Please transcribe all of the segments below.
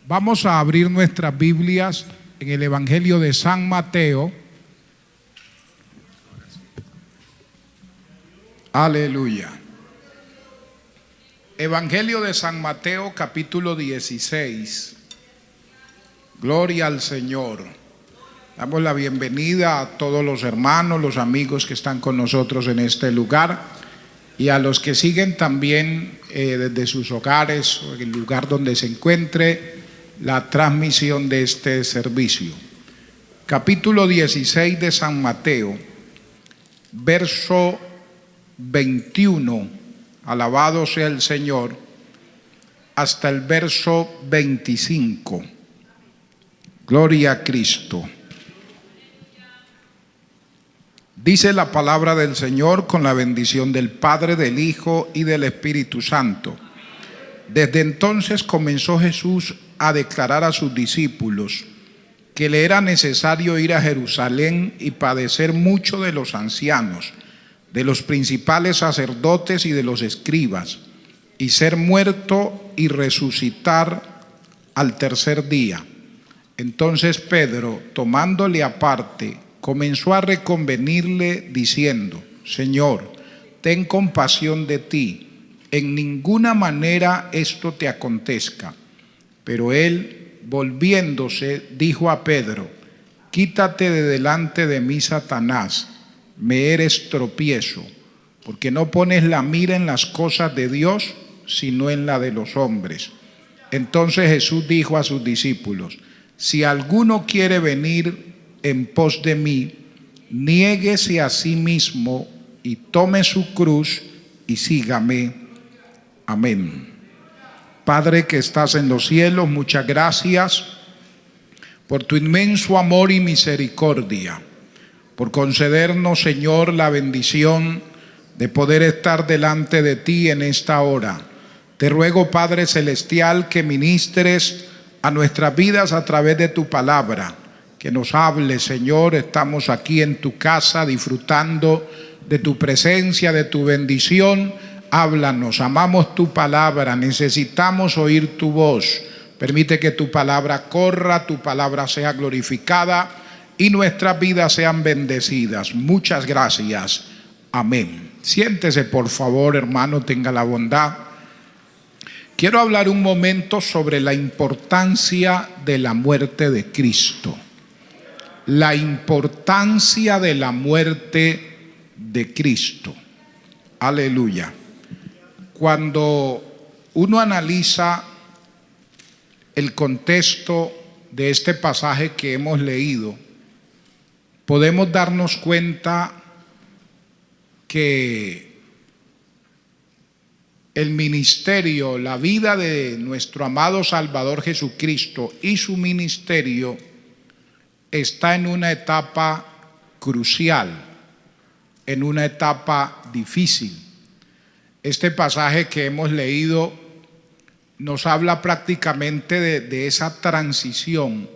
Vamos a abrir nuestras Biblias en el Evangelio de San Mateo. Aleluya. Evangelio de San Mateo, capítulo 16. Gloria al Señor. Damos la bienvenida a todos los hermanos, los amigos que están con nosotros en este lugar y a los que siguen también desde sus hogares o en el lugar donde se encuentre la transmisión de este servicio. Capítulo 16 de San Mateo, verso 21, alabado sea el Señor, hasta el verso 25. Gloria a Cristo. Dice la palabra del Señor con la bendición del Padre, del Hijo y del Espíritu Santo. Desde entonces comenzó Jesús a declarar a sus discípulos que le era necesario ir a Jerusalén y padecer mucho de los ancianos, de los principales sacerdotes y de los escribas, y ser muerto y resucitar al tercer día. Entonces Pedro, tomándole aparte, comenzó a reconvenirle diciendo: Señor, ten compasión de ti, en ninguna manera esto te acontezca. Pero él, volviéndose, dijo a Pedro: Quítate de delante de mí, Satanás, me eres tropiezo, porque no pones la mira en las cosas de Dios, sino en la de los hombres. Entonces Jesús dijo a sus discípulos: Si alguno quiere venir en pos de mí, niéguese a sí mismo y tome su cruz y sígame. Amén. Padre que estás en los cielos, muchas gracias por tu inmenso amor y misericordia, por concedernos, Señor, la bendición de poder estar delante de ti en esta hora. Te ruego, Padre Celestial, que ministres a nuestras vidas a través de tu palabra, que nos hables, Señor. Estamos aquí en tu casa disfrutando de tu presencia, de tu bendición. Háblanos, amamos tu palabra, necesitamos oír tu voz. Permite que tu palabra corra, tu palabra sea glorificada y nuestras vidas sean bendecidas. Muchas gracias. Amén. Siéntese, por favor, hermano, tenga la bondad. Quiero hablar un momento sobre la importancia de la muerte de Cristo. La importancia de la muerte de Cristo. Aleluya. Cuando uno analiza el contexto de este pasaje que hemos leído, podemos darnos cuenta que el ministerio, la vida de nuestro amado Salvador Jesucristo y su ministerio está en una etapa crucial, en una etapa difícil. Este pasaje que hemos leído nos habla prácticamente de esa transición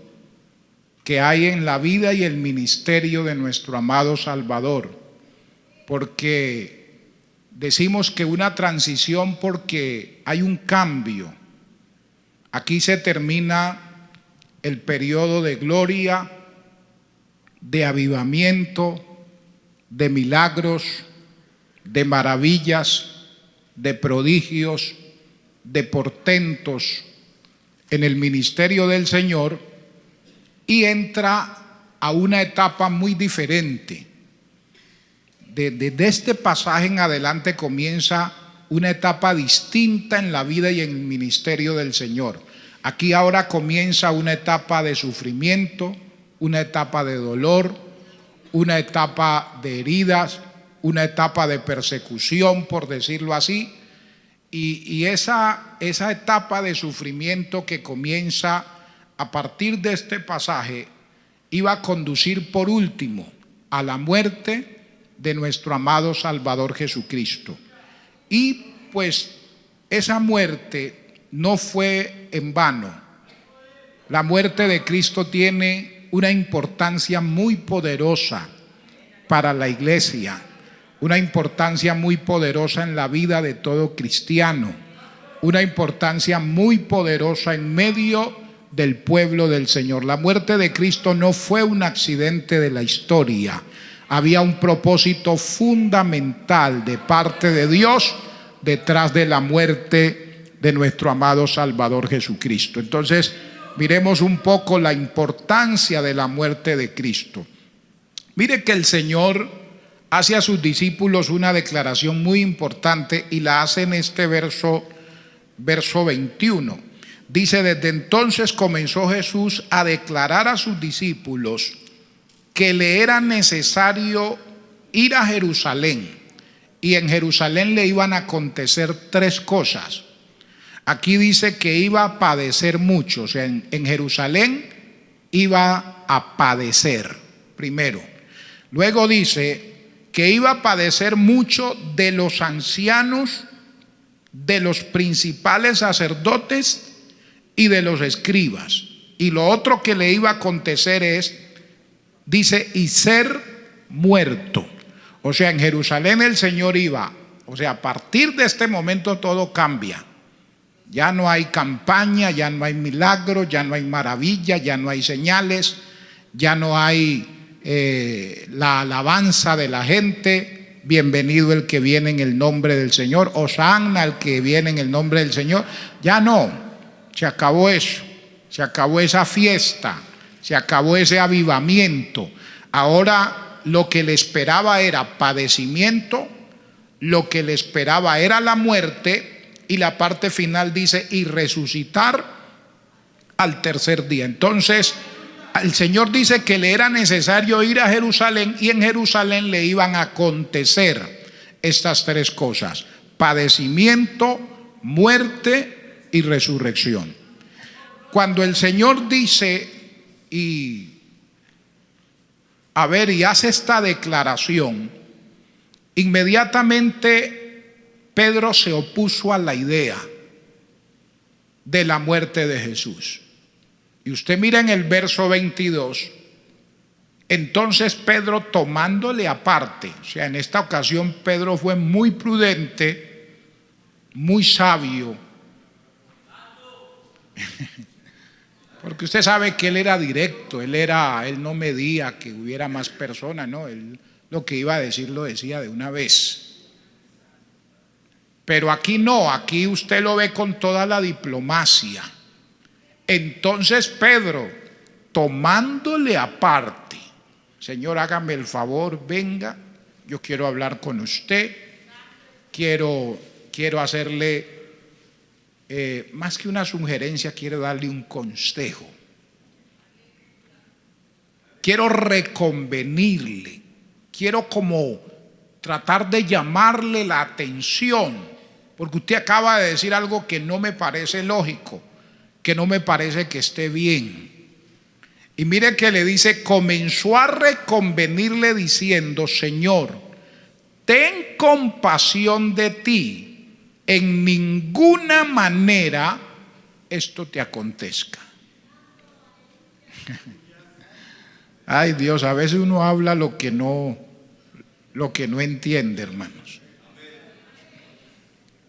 que hay en la vida y el ministerio de nuestro amado Salvador. Porque decimos que una transición porque hay un cambio. Aquí se termina el periodo de gloria, de avivamiento, de milagros, de maravillas, de prodigios, de portentos en el ministerio del Señor, y entra a una etapa muy diferente. Desde este pasaje en adelante comienza una etapa distinta en la vida y en el ministerio del Señor. Aquí ahora comienza una etapa de sufrimiento, una etapa de dolor, una etapa de heridas, una etapa de persecución, por decirlo así, y esa etapa de sufrimiento que comienza a partir de este pasaje iba a conducir por último a la muerte de nuestro amado Salvador Jesucristo. Y pues esa muerte no fue en vano. La muerte de Cristo tiene una importancia muy poderosa para la iglesia, una importancia muy poderosa en la vida de todo cristiano, una importancia muy poderosa en medio del pueblo del Señor. La muerte de Cristo no fue un accidente de la historia. Había un propósito fundamental de parte de Dios detrás de la muerte de nuestro amado Salvador Jesucristo. Entonces, miremos un poco la importancia de la muerte de Cristo. Mire que el Señor hace a sus discípulos una declaración muy importante y la hace en este verso 21. Dice: desde entonces comenzó Jesús a declarar a sus discípulos que le era necesario ir a Jerusalén, y en Jerusalén le iban a acontecer tres cosas. Aquí dice que iba a padecer mucho, o sea, en Jerusalén iba a padecer primero. Luego dice que iba a padecer mucho de los ancianos, de los principales sacerdotes y de los escribas. Y lo otro que le iba a acontecer es, dice, y ser muerto. O sea, en Jerusalén el Señor iba, o sea, a partir de este momento todo cambia. Ya no hay campaña, ya no hay milagro, ya no hay maravilla, ya no hay señales, ya no hay la alabanza de la gente. Bienvenido el que viene en el nombre del Señor, hosanna el que viene en el nombre del Señor. Ya no, se acabó eso, se acabó esa fiesta, se acabó ese avivamiento. Ahora lo que le esperaba era padecimiento, lo que le esperaba era la muerte, y la parte final dice, y resucitar al tercer día. Entonces el Señor dice que le era necesario ir a Jerusalén, y en Jerusalén le iban a acontecer estas tres cosas: padecimiento, muerte y resurrección. Cuando el Señor dice y hace esta declaración, inmediatamente Pedro se opuso a la idea de la muerte de Jesús. Y usted mira en el verso 22, entonces Pedro, tomándole aparte, o sea, en esta ocasión Pedro fue muy prudente, muy sabio, porque usted sabe que él era directo, él no medía que hubiera más personas, no, él lo que iba a decir lo decía de una vez. Pero aquí no, aquí usted lo ve con toda la diplomacia. Entonces Pedro, tomándole aparte, Señor, hágame el favor, venga, yo quiero hablar con usted, quiero hacerle, más que una sugerencia, quiero darle un consejo. Quiero reconvenirle, quiero como tratar de llamarle la atención, porque usted acaba de decir algo que no me parece lógico, que no me parece que esté bien. Y mire que le dice, comenzó a reconvenirle diciendo, Señor, ten compasión de ti, en ninguna manera esto te acontezca. Ay Dios, a veces uno habla lo que no entiende, hermanos.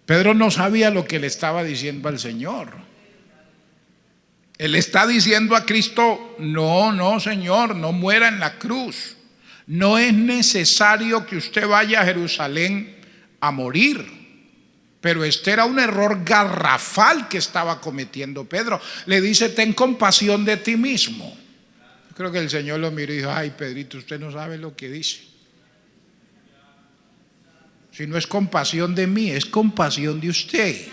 Pedro no sabía lo que le estaba diciendo al Señor. Él está diciendo a Cristo, no Señor, no muera en la cruz. No es necesario que usted vaya a Jerusalén a morir. Pero este era un error garrafal que estaba cometiendo Pedro. Le dice, ten compasión de ti mismo. Yo creo que el Señor lo miró y dijo, ay Pedrito, usted no sabe lo que dice. Si no es compasión de mí, es compasión de usted.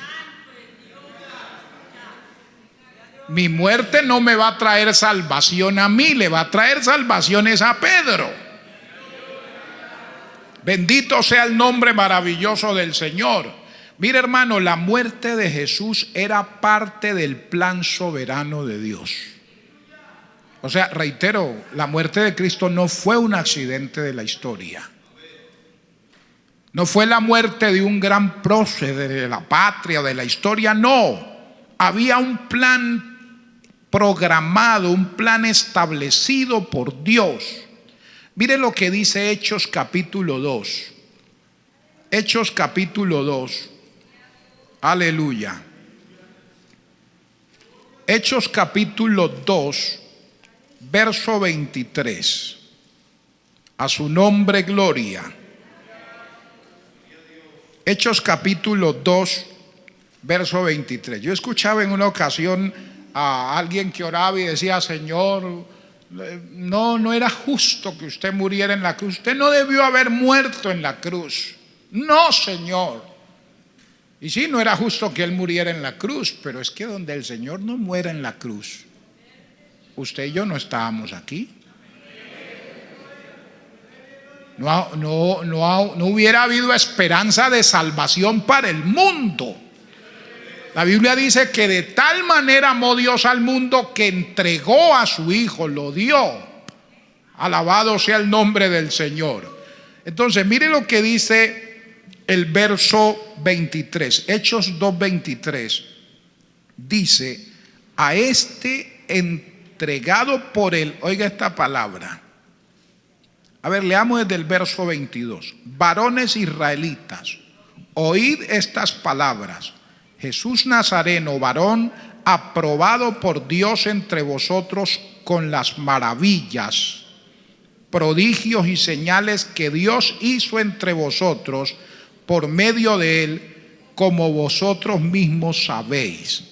Mi muerte no me va a traer salvación a mí, le va a traer salvaciones a Pedro. Bendito sea el nombre maravilloso del Señor. Mire, hermano, la muerte de Jesús era parte del plan soberano de Dios. O sea, reitero, la muerte de Cristo no fue un accidente de la historia. No fue la muerte de un gran prócer de la patria, de la historia, no. Había un plan programado, un plan establecido por Dios. Mire lo que dice Hechos capítulo 2. Hechos capítulo 2. Aleluya. Hechos capítulo 2, verso 23. A su nombre gloria. Hechos capítulo 2, verso 23. Yo escuchaba en una ocasión a alguien que oraba y decía: Señor, no era justo que usted muriera en la cruz. Usted no debió haber muerto en la cruz. No, Señor. Y sí, no era justo que Él muriera en la cruz, pero es que donde el Señor no muera en la cruz, usted y yo no estábamos aquí. No hubiera habido esperanza de salvación para el mundo. La Biblia dice que de tal manera amó Dios al mundo que entregó a su Hijo, lo dio. Alabado sea el nombre del Señor. Entonces, mire lo que dice el verso 23, Hechos 2:23. Dice: a este entregado por él, oiga esta palabra. A ver, leamos desde el verso 22. Varones israelitas, oíd estas palabras. Jesús Nazareno, varón aprobado por Dios entre vosotros con las maravillas, prodigios y señales que Dios hizo entre vosotros por medio de él, como vosotros mismos sabéis.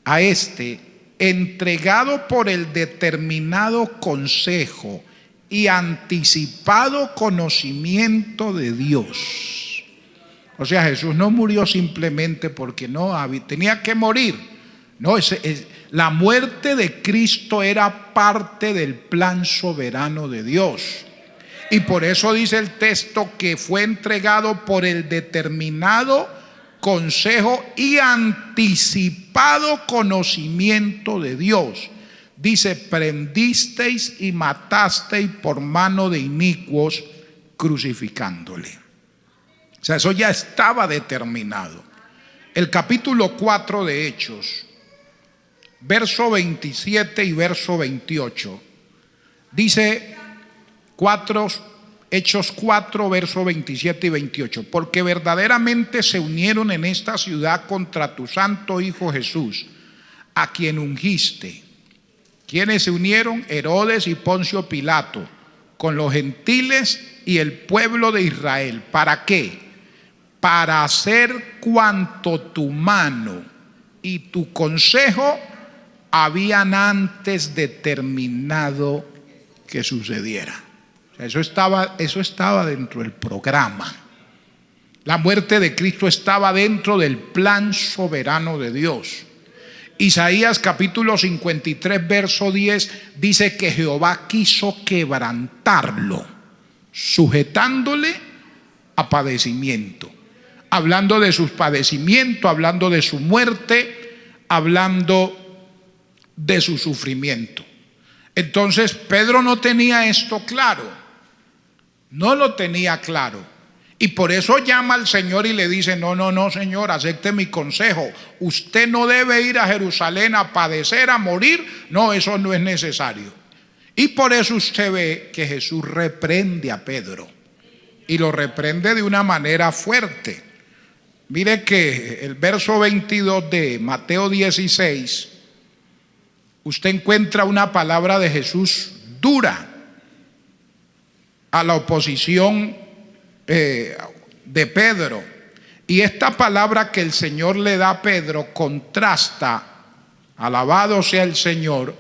A este, entregado por el determinado consejo y anticipado conocimiento de Dios. O sea, Jesús no murió simplemente porque tenía que morir. No, la muerte de Cristo era parte del plan soberano de Dios. Y por eso dice el texto que fue entregado por el determinado consejo y anticipado conocimiento de Dios. Dice: prendisteis y matasteis por mano de inicuos, crucificándole. O sea, eso ya estaba determinado. El capítulo 4 de Hechos, verso 27 y verso 28, dice Hechos 4, verso 27 y 28. Porque verdaderamente se unieron en esta ciudad contra tu santo Hijo Jesús, a quien ungiste. ¿Quiénes se unieron? Herodes y Poncio Pilato, con los gentiles y el pueblo de Israel. ¿Para qué? Para hacer cuanto tu mano y tu consejo habían antes determinado que sucediera. Eso estaba dentro del programa. La muerte de Cristo estaba dentro del plan soberano de Dios. Isaías capítulo 53 verso 10 dice que Jehová quiso quebrantarlo, sujetándole a padecimiento. Hablando de sus padecimientos, hablando de su muerte, hablando de su sufrimiento. Entonces Pedro no tenía esto claro. No lo tenía claro. Y por eso llama al Señor y le dice: no, Señor, acepte mi consejo. Usted no debe ir a Jerusalén a padecer, a morir. No, eso no es necesario. Y por eso usted ve que Jesús reprende a Pedro. Y lo reprende de una manera fuerte. Mire que el verso 22 de Mateo 16, usted encuentra una palabra de Jesús dura a la oposición de Pedro. Y esta palabra que el Señor le da a Pedro contrasta, alabado sea el Señor,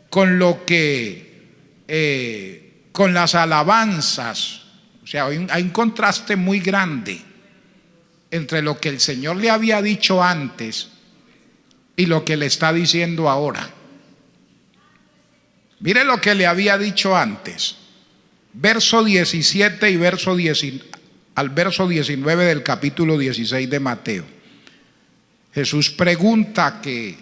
con lo que con las alabanzas. O sea, hay un contraste muy grande entre lo que el Señor le había dicho antes y lo que le está diciendo ahora. Mire lo que le había dicho antes. Verso 17 y al verso 19 del capítulo 16 de Mateo. Jesús pregunta qué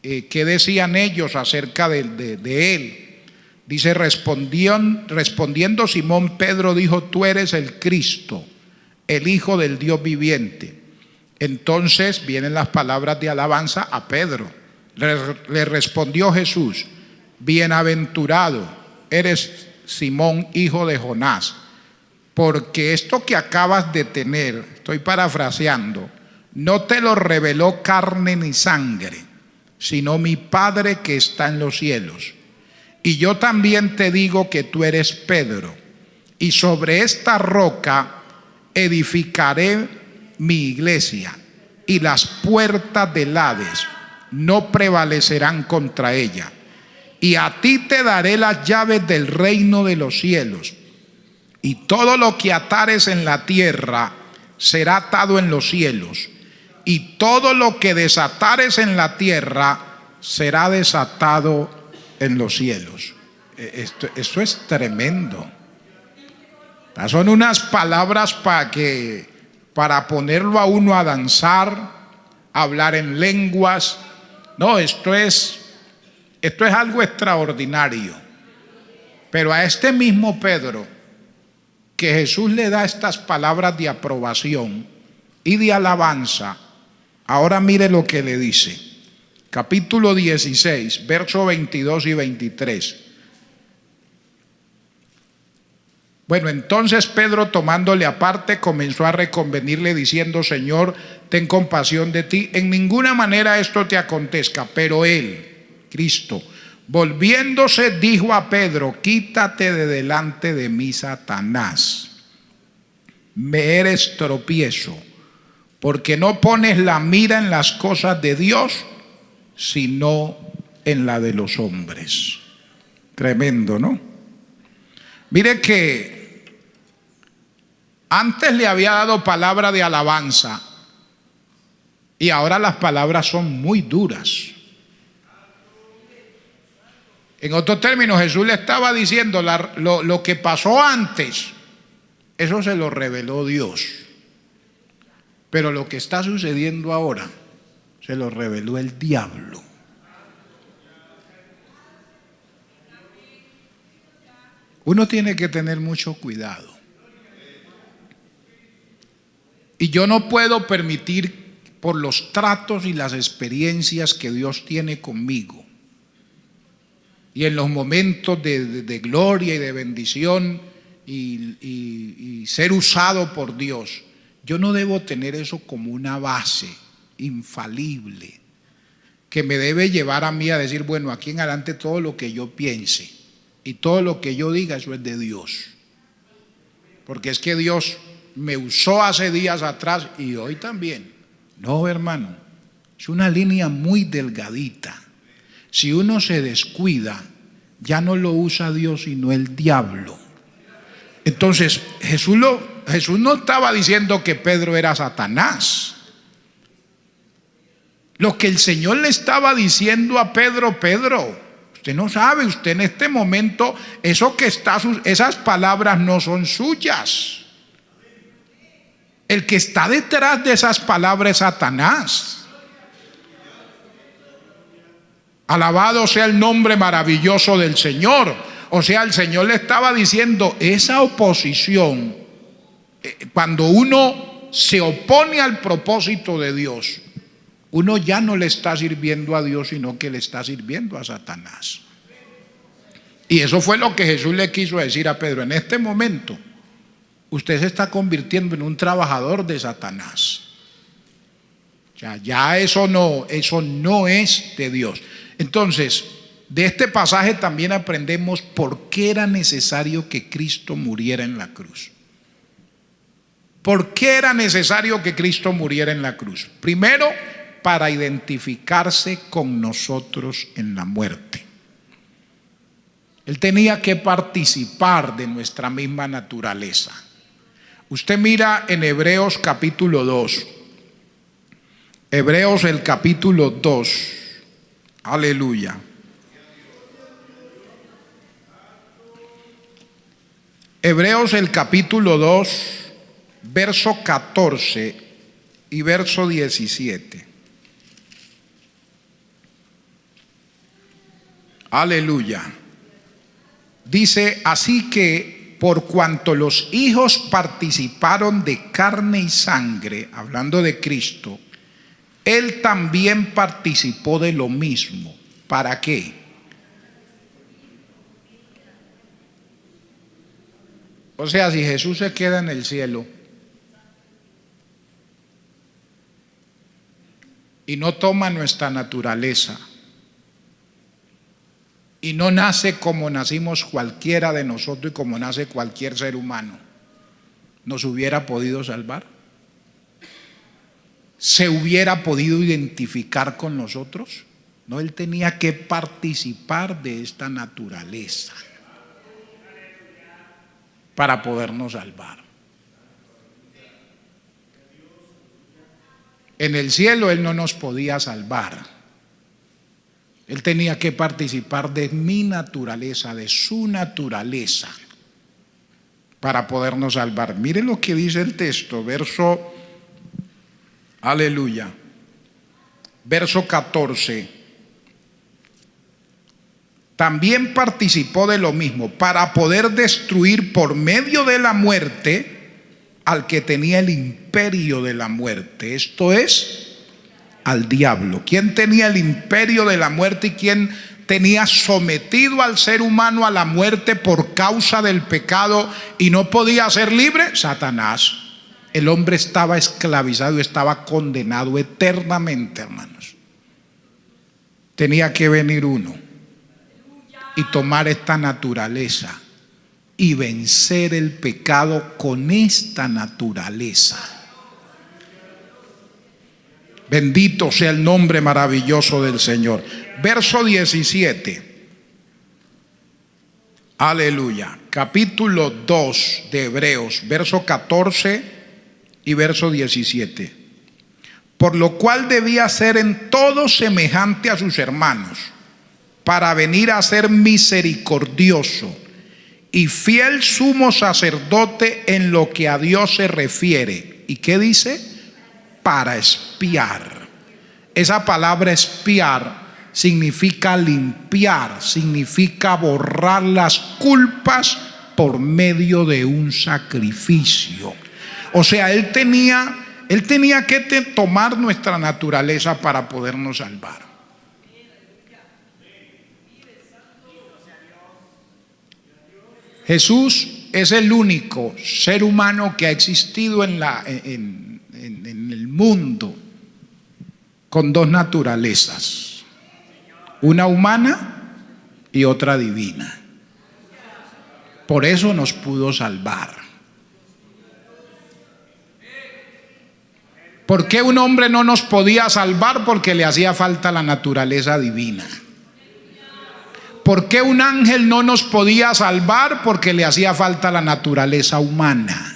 decían ellos acerca de él. Dice: respondiendo Simón Pedro dijo: tú eres el Cristo, el Hijo del Dios viviente. Entonces vienen las palabras de alabanza a Pedro. Le respondió Jesús: bienaventurado eres Simón, hijo de Jonás, porque esto que acabas de tener, estoy parafraseando, no te lo reveló carne ni sangre, sino mi Padre que está en los cielos. Y yo también te digo que tú eres Pedro, y sobre esta roca edificaré mi iglesia, y las puertas del Hades no prevalecerán contra ella. Y a ti te daré las llaves del reino de los cielos. Y todo lo que atares en la tierra será atado en los cielos, y todo lo que desatares en la tierra será desatado en los cielos. Esto es tremendo. Son unas palabras para ponerlo a uno a danzar, a hablar en lenguas. No, esto es algo extraordinario. Pero a este mismo Pedro, que Jesús le da estas palabras de aprobación y de alabanza, ahora mire lo que le dice. Capítulo 16, versos 22 y 23. Bueno, entonces Pedro, tomándole aparte, comenzó a reconvenirle diciendo: Señor, ten compasión de ti, en ninguna manera esto te acontezca. Pero él, Cristo, volviéndose, dijo a Pedro: quítate de delante de mí, Satanás, me eres tropiezo, porque no pones la mira en las cosas de Dios, sino en la de los hombres. Tremendo, ¿no? Mire que antes le había dado palabra de alabanza y ahora las palabras son muy duras. En otros términos, Jesús le estaba diciendo lo que pasó antes, eso se lo reveló Dios. Pero lo que está sucediendo ahora se lo reveló el diablo. Uno tiene que tener mucho cuidado. Y yo no puedo permitir, por los tratos y las experiencias que Dios tiene conmigo, y en los momentos de gloria y de bendición y ser usado por Dios, yo no debo tener eso como una base infalible que me debe llevar a mí a decir: bueno, aquí en adelante todo lo que yo piense y todo lo que yo diga, eso es de Dios, porque es que Dios me usó hace días atrás y hoy también. No, hermano, es una línea muy delgadita. Si uno se descuida, ya no lo usa Dios sino el diablo. Entonces Jesús no estaba diciendo que Pedro era Satanás. Lo que el Señor le estaba diciendo a Pedro: Pedro, usted no sabe, usted en este momento, esas palabras no son suyas. El que está detrás de esas palabras es Satanás. Alabado sea el nombre maravilloso del Señor. O sea, el Señor le estaba diciendo: esa oposición, cuando uno se opone al propósito de Dios, uno ya no le está sirviendo a Dios, sino que le está sirviendo a Satanás. Y eso fue lo que Jesús le quiso decir a Pedro: en este momento usted se está convirtiendo en un trabajador de Satanás. O sea, ya eso no es de Dios. Entonces, de este pasaje también aprendemos por qué era necesario que Cristo muriera en la cruz. ¿Por qué era necesario que Cristo muriera en la cruz? Primero, para identificarse con nosotros en la muerte. Él tenía que participar de nuestra misma naturaleza. Usted mira en Hebreos capítulo 2. Hebreos el capítulo 2. Aleluya. Hebreos el capítulo 2, verso 14 y verso 17. Aleluya. Dice: así que por cuanto los hijos participaron de carne y sangre, hablando de Cristo, Él también participó de lo mismo. ¿Para qué? O sea, si Jesús se queda en el cielo y no toma nuestra naturaleza, y no nace como nacimos cualquiera de nosotros y como nace cualquier ser humano, ¿nos hubiera podido salvar? ¿Se hubiera podido identificar con nosotros? No, Él tenía que participar de esta naturaleza para podernos salvar. En el cielo Él no nos podía salvar. Él tenía que participar de mi naturaleza, de su naturaleza, para podernos salvar. Mire lo que dice el texto, verso, aleluya, verso 14. También participó de lo mismo, para poder destruir por medio de la muerte al que tenía el imperio de la muerte, esto es, al diablo. ¿Quién tenía el imperio de la muerte y quién tenía sometido al ser humano a la muerte por causa del pecado y no podía ser libre? Satanás. El hombre estaba esclavizado, estaba condenado eternamente, hermanos. Tenía que venir uno y tomar esta naturaleza y vencer el pecado con esta naturaleza. Bendito sea el nombre maravilloso del Señor. Verso 17. Aleluya. Capítulo 2 de Hebreos, verso 14 y verso 17. Por lo cual debía ser en todo semejante a sus hermanos, para venir a ser misericordioso y fiel sumo sacerdote en lo que a Dios se refiere. ¿Y qué dice? Para expiar. Esa palabra expiar significa limpiar, significa borrar las culpas por medio de un sacrificio. O sea, Él tenía que tomar nuestra naturaleza para podernos salvar. Jesús es el único ser humano que ha existido en el mundo con dos naturalezas, una humana y otra divina. Por eso nos pudo salvar. ¿Por qué un hombre no nos podía salvar? Porque le hacía falta la naturaleza divina. ¿Por qué un ángel no nos podía salvar? Porque le hacía falta la naturaleza humana.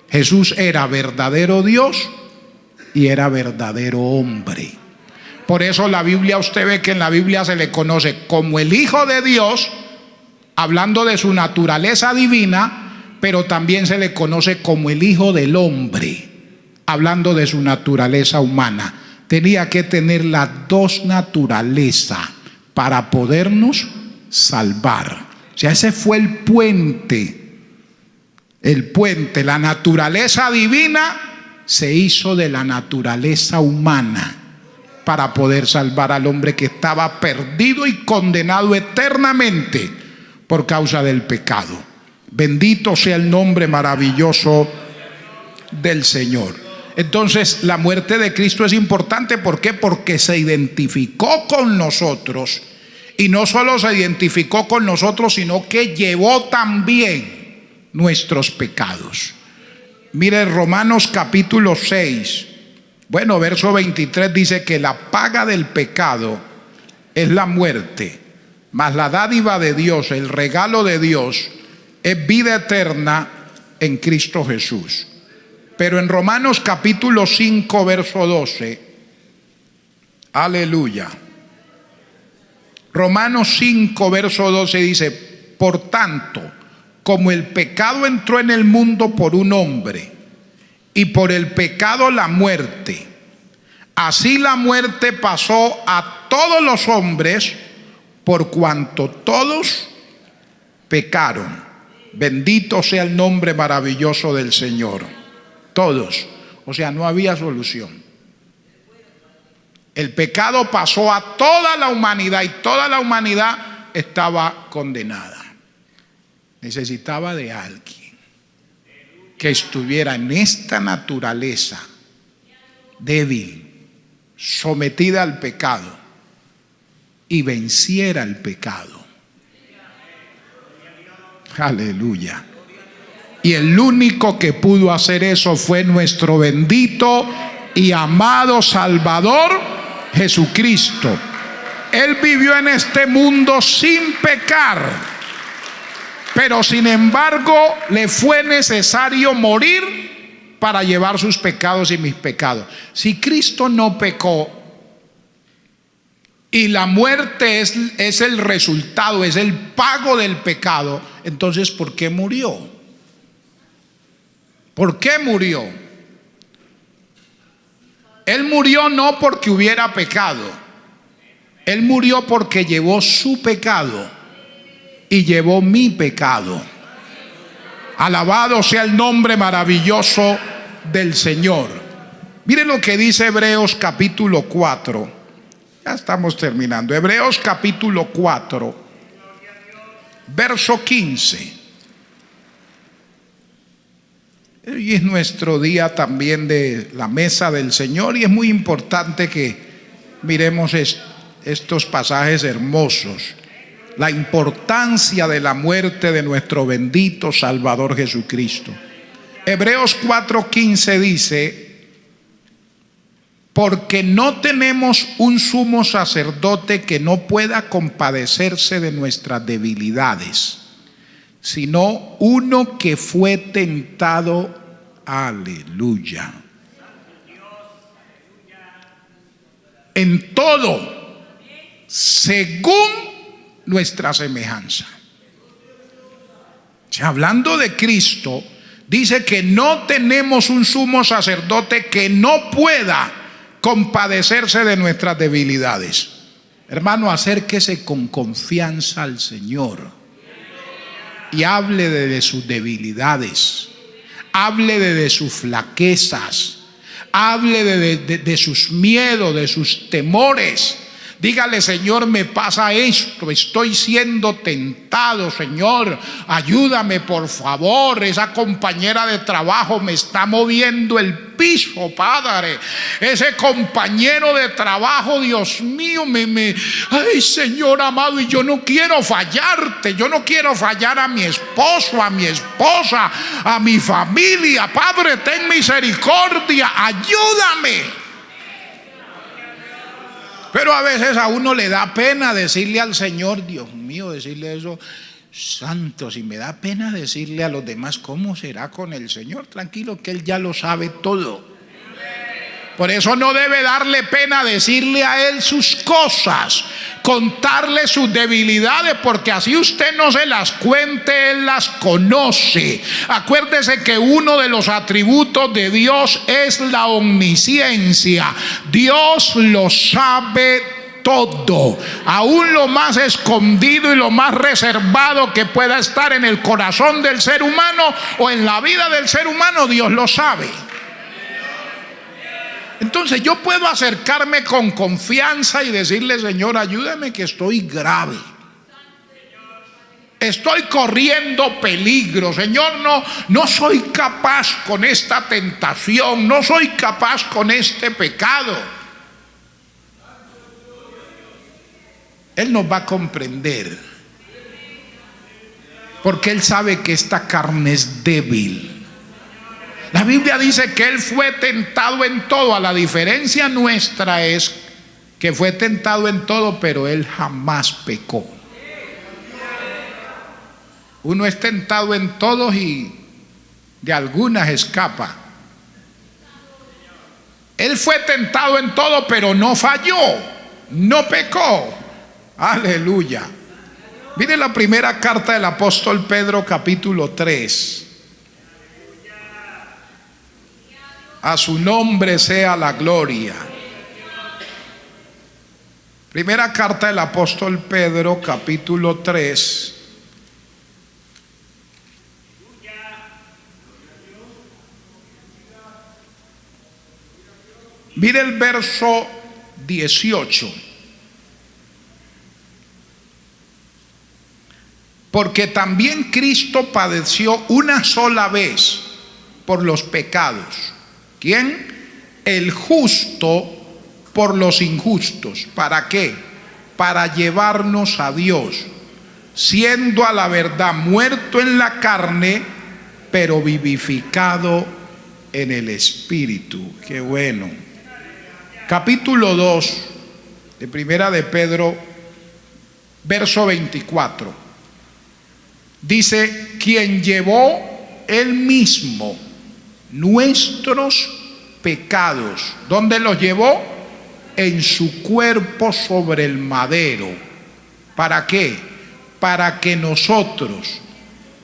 Jesús era verdadero Dios y era verdadero hombre. Por eso la Biblia, usted ve que en la Biblia se le conoce como el Hijo de Dios, hablando de su naturaleza divina, pero también se le conoce como el Hijo del Hombre, hablando de su naturaleza humana. Tenía que tener las dos naturalezas para podernos salvar. O sea, ese fue el puente, la naturaleza divina se hizo de la naturaleza humana para poder salvar al hombre que estaba perdido y condenado eternamente por causa del pecado. Bendito sea el nombre maravilloso del Señor. Entonces, la muerte de Cristo es importante. ¿Por qué? Porque se identificó con nosotros. Y no solo se identificó con nosotros, sino que llevó también nuestros pecados. Mire Romanos capítulo 6. Bueno, verso 23 dice que la paga del pecado es la muerte, mas la dádiva de Dios, el regalo de Dios, es vida eterna en Cristo Jesús. Pero en Romanos capítulo 5, verso 12, aleluya. Romanos 5, verso 12 dice: por tanto, como el pecado entró en el mundo por un hombre, y por el pecado la muerte, así la muerte pasó a todos los hombres, por cuanto todos pecaron. Bendito sea el nombre maravilloso del Señor. Todos. O sea, no había solución. El pecado pasó a toda la humanidad y toda la humanidad estaba condenada. Necesitaba de alguien que estuviera en esta naturaleza débil, sometida al pecado, y venciera el pecado. Aleluya. Y el único que pudo hacer eso fue nuestro bendito y amado Salvador Jesucristo. Él vivió en este mundo sin pecar, pero sin embargo le fue necesario morir para llevar sus pecados y mis pecados. Si Cristo no pecó y la muerte es el resultado, es el pago del pecado, entonces ¿por qué murió? ¿Por qué murió? Él murió no porque hubiera pecado. Él murió porque llevó su pecado y llevó mi pecado. Alabado sea el nombre maravilloso del Señor. Miren lo que dice Hebreos capítulo 4. Ya estamos terminando. Hebreos capítulo 4, verso 15. Hoy es nuestro día también de la mesa del Señor y es muy importante que miremos estos pasajes hermosos. La importancia de la muerte de nuestro bendito Salvador Jesucristo. Hebreos 4:15 dice: porque no tenemos un sumo sacerdote que no pueda compadecerse de nuestras debilidades, sino uno que fue tentado, aleluya, en todo, según nuestra semejanza. O sea, hablando de Cristo, dice que no tenemos un sumo sacerdote que no pueda compadecerse de nuestras debilidades. Hermano, acérquese con confianza al Señor y hable de sus debilidades, hable de sus flaquezas, hable de sus miedos, de sus temores. Dígale: Señor, me pasa esto, estoy siendo tentado, Señor, ayúdame por favor, esa compañera de trabajo me está moviendo el piso, Padre, ese compañero de trabajo, Dios mío, ay, Señor amado, y yo no quiero fallarte, yo no quiero fallar a mi esposo, a mi esposa, a mi familia. Padre, ten misericordia, ayúdame. Pero a veces a uno le da pena decirle al Señor, Dios mío, decirle eso, santo, si me da pena decirle a los demás, ¿cómo será con el Señor? Tranquilo, que Él ya lo sabe todo. Por eso no debe darle pena decirle a Él sus cosas, contarle sus debilidades, porque así usted no se las cuente, Él las conoce. Acuérdese que uno de los atributos de Dios es la omnisciencia. Dios lo sabe todo, aún lo más escondido y lo más reservado que pueda estar en el corazón del ser humano o en la vida del ser humano, Dios lo sabe. Entonces yo puedo acercarme con confianza y decirle: Señor, ayúdame que estoy grave, estoy corriendo peligro, Señor, no soy capaz con esta tentación, no soy capaz con este pecado. Él nos va a comprender, porque Él sabe que esta carne es débil. La Biblia dice que Él fue tentado en todo. A la diferencia nuestra es que fue tentado en todo, pero Él jamás pecó. Uno es tentado en todos y de algunas escapa. Él fue tentado en todo, pero no falló, no pecó. Aleluya. Mire la primera carta del apóstol Pedro, capítulo 3. A su nombre sea la gloria. Primera carta del apóstol Pedro, capítulo 3. Mire el verso 18. Porque también Cristo padeció una sola vez por los pecados. ¿Quién? El justo por los injustos. ¿Para qué? para llevarnos a Dios, siendo a la verdad muerto en la carne, pero vivificado en el Espíritu. Qué bueno. Capítulo 2 de Primera de Pedro, verso 24. Dice: quien llevó él mismo nuestros pecados. ¿Dónde los llevó? En su cuerpo sobre el madero. ¿Para qué? Para que nosotros,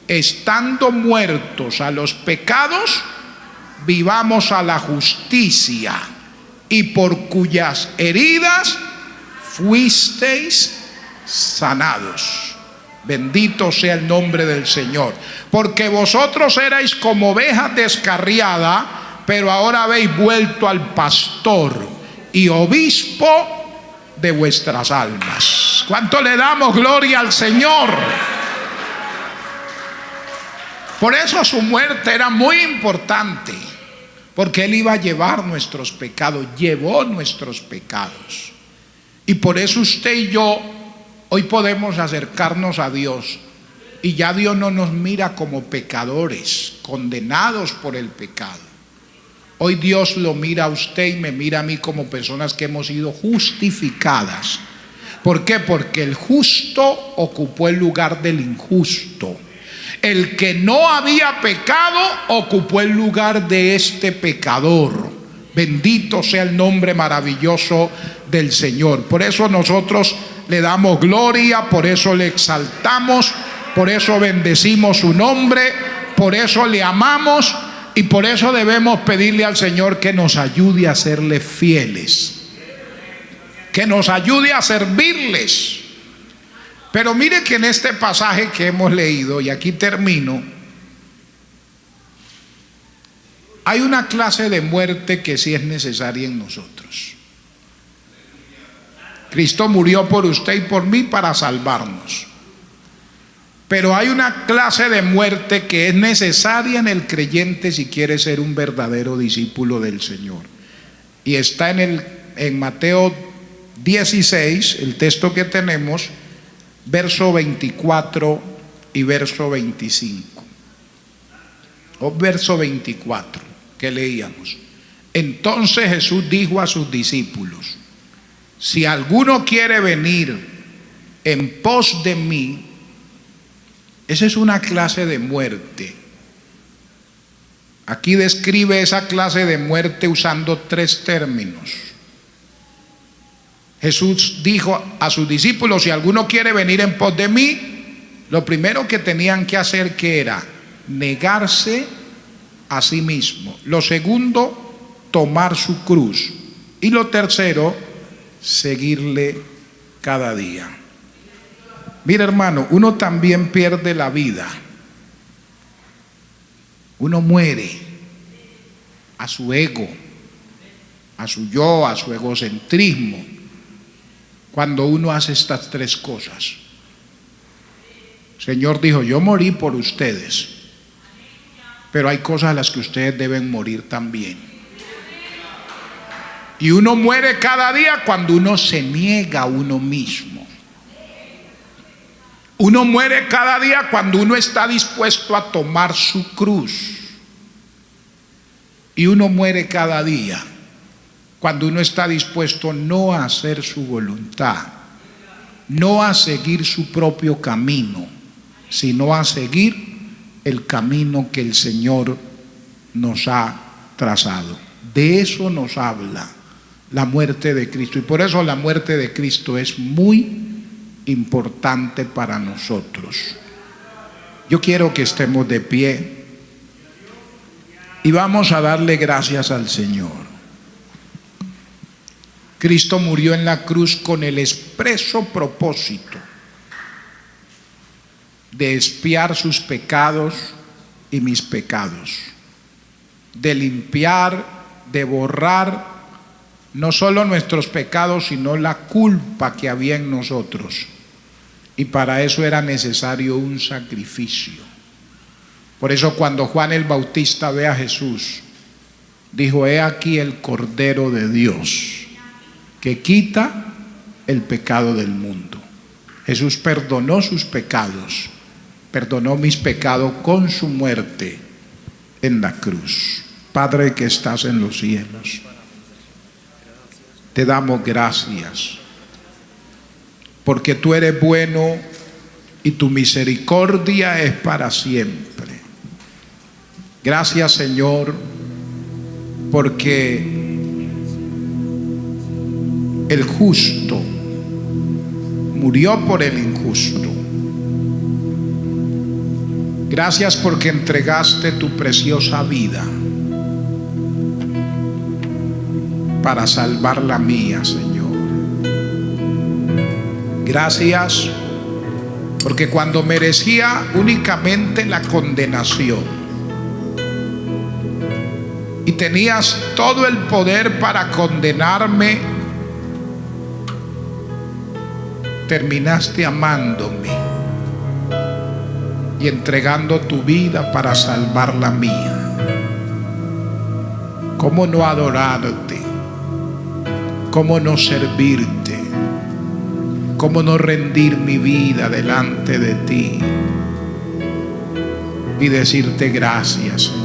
estando muertos a los pecados, vivamos a la justicia, y por cuyas heridas fuisteis sanados. Bendito sea el nombre del Señor. Porque vosotros erais como ovejas descarriadas, pero ahora habéis vuelto al pastor y obispo de vuestras almas. ¿Cuánto le damos gloria al Señor? Por eso su muerte era muy importante, porque Él iba a llevar nuestros pecados, llevó nuestros pecados. Y por eso usted y yo hoy podemos acercarnos a Dios, y ya Dios no nos mira como pecadores, condenados por el pecado. Hoy Dios lo mira a usted y me mira a mí como personas que hemos sido justificadas. ¿Por qué? Porque el justo ocupó el lugar del injusto. El que no había pecado ocupó el lugar de este pecador. Bendito sea el nombre maravilloso del Señor. Por eso nosotros le damos gloria, por eso le exaltamos, por eso bendecimos su nombre, por eso le amamos, y por eso debemos pedirle al Señor que nos ayude a serle fieles, que nos ayude a servirles. Pero mire que en este pasaje que hemos leído, y aquí termino, hay una clase de muerte que sí es necesaria en nosotros. Cristo murió por usted y por mí para salvarnos. Pero hay una clase de muerte que es necesaria en el creyente si quiere ser un verdadero discípulo del Señor. Y está en Mateo 16, el texto que tenemos, verso 24 y verso 25. O verso 24 que leíamos. Entonces Jesús dijo a sus discípulos: si alguno quiere venir en pos de mí. Esa es una clase de muerte. Aquí describe esa clase de muerte usando 3 términos. Jesús dijo a sus discípulos: si alguno quiere venir en pos de mí, lo primero que tenían que hacer, ¿qué era? Negarse a sí mismo. Lo segundo, tomar su cruz. Y lo tercero, seguirle cada día. Mira, hermano, uno también pierde la vida. Uno muere a su ego, a su yo, a su egocentrismo, cuando uno hace estas 3 cosas. El Señor dijo: yo morí por ustedes, pero hay cosas a las que ustedes deben morir también. Y uno muere cada día cuando uno se niega a uno mismo. Uno muere cada día cuando uno está dispuesto a tomar su cruz. Y uno muere cada día cuando uno está dispuesto no a hacer su voluntad, no a seguir su propio camino, sino a seguir el camino que el Señor nos ha trazado. De eso nos habla la muerte de Cristo. Y por eso la muerte de Cristo es muy importante para nosotros. Yo quiero que estemos de pie y vamos a darle gracias al Señor. Cristo murió en la cruz con el expreso propósito de expiar sus pecados y mis pecados, de limpiar, de borrar no solo nuestros pecados, sino la culpa que había en nosotros. Y para eso era necesario un sacrificio. Por eso cuando Juan el Bautista ve a Jesús, dijo: he aquí el Cordero de Dios, que quita el pecado del mundo. Jesús perdonó sus pecados, perdonó mis pecados con su muerte en la cruz. Padre que estás en los cielos, te damos gracias porque tú eres bueno y tu misericordia es para siempre. Gracias, Señor, porque el justo murió por el injusto. Gracias porque entregaste tu preciosa vida para salvar la mía, Señor. Gracias porque cuando merecía únicamente la condenación y tenías todo el poder para condenarme, terminaste amándome y entregando tu vida para salvar la mía. ¿Cómo no adorarte? ¿Cómo no servirte? ¿Cómo no rendir mi vida delante de ti y decirte gracias, Señor?